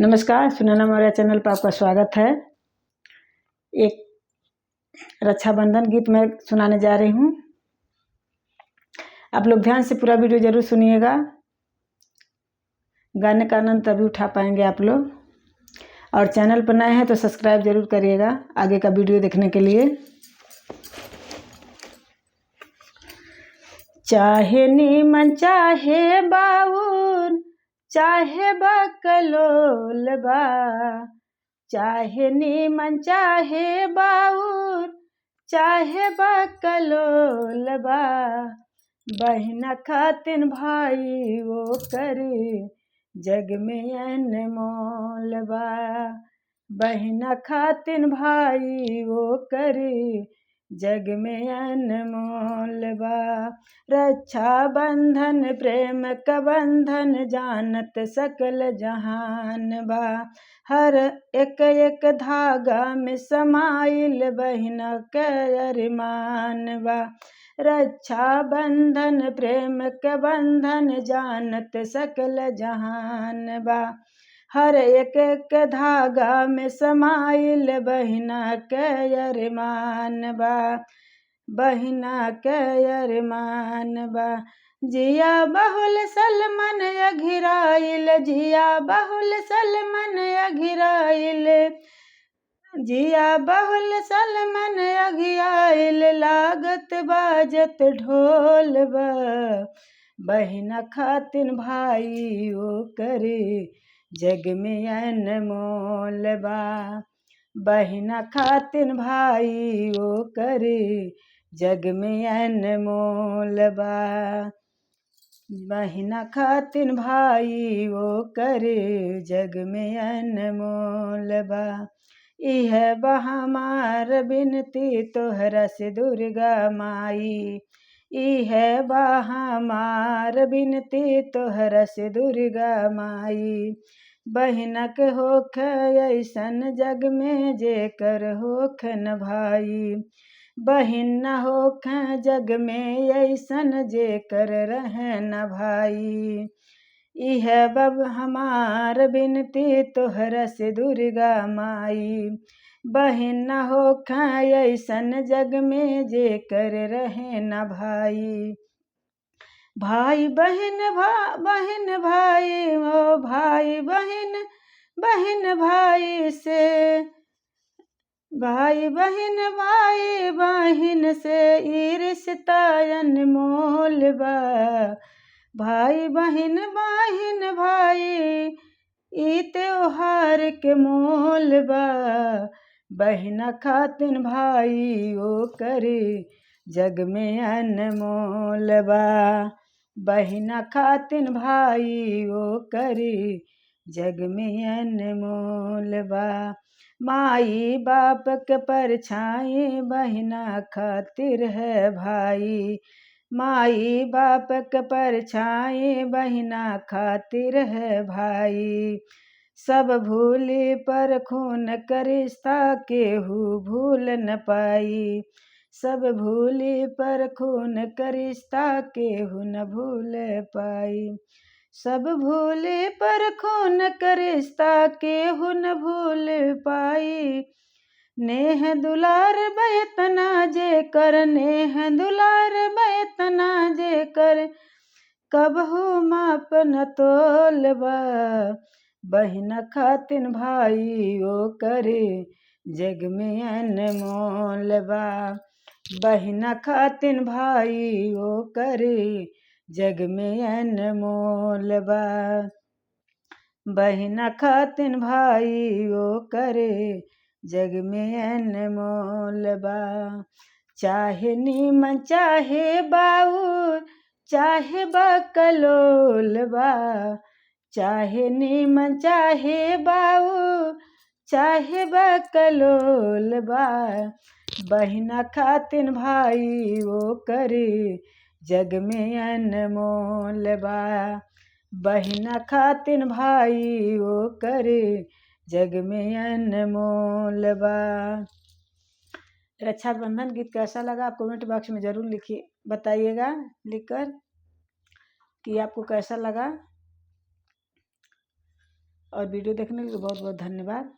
नमस्कार, सुनैना मौर्य चैनल पर आपका स्वागत है। एक रक्षाबंधन गीत मैं सुनाने जा रही हूँ। आप लोग ध्यान से पूरा वीडियो ज़रूर सुनिएगा। गाने का आनंद तभी उठा पाएंगे आप लोग। और चैनल पर नए हैं तो सब्सक्राइब ज़रूर करिएगा आगे का वीडियो देखने के लिए। चाहे नीमन चाहे बाउर चाहे बकलोल बा, चाहे नीमन चाहे बाउर चाहे बकलोल बा, बहिना खातिन भाई वो करे जग में अनमोल बा, बहिना खातिन भाई वो करे जग में अनमोल बा। रक्षा बंधन प्रेम का बंधन जानत सकल जहान बा, हर एक एक धागा में समाइल बहिना के अरमान बा। रक्षा बंधन प्रेम के बंधन जानत सकल जहान बा, हर एक एक धागा में समाइल बहिना के अरमान बा, बहिना के अरमान बा। जिया बहुल सलमन अघिराइल, जिया बहुल सलमन अघिराइल, जिया बहुल सलमन अघिराइल, लागत बाजत ढोल बा, बहिना खातिन भाई वो करे जग में अनमोल बा, बहिना खातिन भाई वो करे जग में अनमोल बा, बहिना खातिन भाई वो करे जग में अनमोल बा। इह बा हमार बिनती तोहरा से दुर्गा माई, इह बा हमार बिनती तोहरा से दुर्गा माई, बहिना के होख ऐसन जग में जेकर होख न भाई, बहिन न होख जग में ऐसन जेकर रहे न भाई। इह बब हमार बिनती तोहरा से दुर्गा माई, बहिन न होख ऐसन जग में जेकर रहे न भाई। भाई बहन बहन भाई ओ भाई बहन बहन भाई से, भाई बहन से ई रिश्ता अनमोल बा, भाई बहन भाई ई त्योहार के मोल बा, बहिना खातिन भाई वो करे जग में अनमोल बा, बहिना खातिन भाई वो करे जग में अनमोल बा। माई बाप के परछाई बहिना खातिर है भाई, माई बाप के परछाई बहिना खातिर है भाई, सब भूली पर खून का रिश्ता केहू भूल न पाई, सब भूली पर खून का रिश्ता केहू न भूल पाई, सब भूले पर खून का रिश्ता केहू न भूल पाई। नेह दुलार बैतना जे कर, नेह दुलार बैतना जे कर, कबहू माप न तोल बा, बहिना खातिन भाई वो करे जग में अनमोल बा, बहिना खातिन भाई वो करे जग में अनमोल बा, बहिना खातिन भाई वो करे जग में अनमोल बा। चाहे नीमन चाहे बाउर चाहे बकलोल बा, चाहे नीमन चाहे बाउर चाहे बकलोल बा, बहिना खातिन भाई वो करे जग में अनमोल बा, बहिना खातिन भाई वो करे जग में अनमोल बा। रक्षाबंधन गीत कैसा लगा आप कमेंट बॉक्स में ज़रूर लिखिए, बताइएगा लिखकर कि आपको कैसा लगा। और वीडियो देखने के लिए बहुत बहुत धन्यवाद।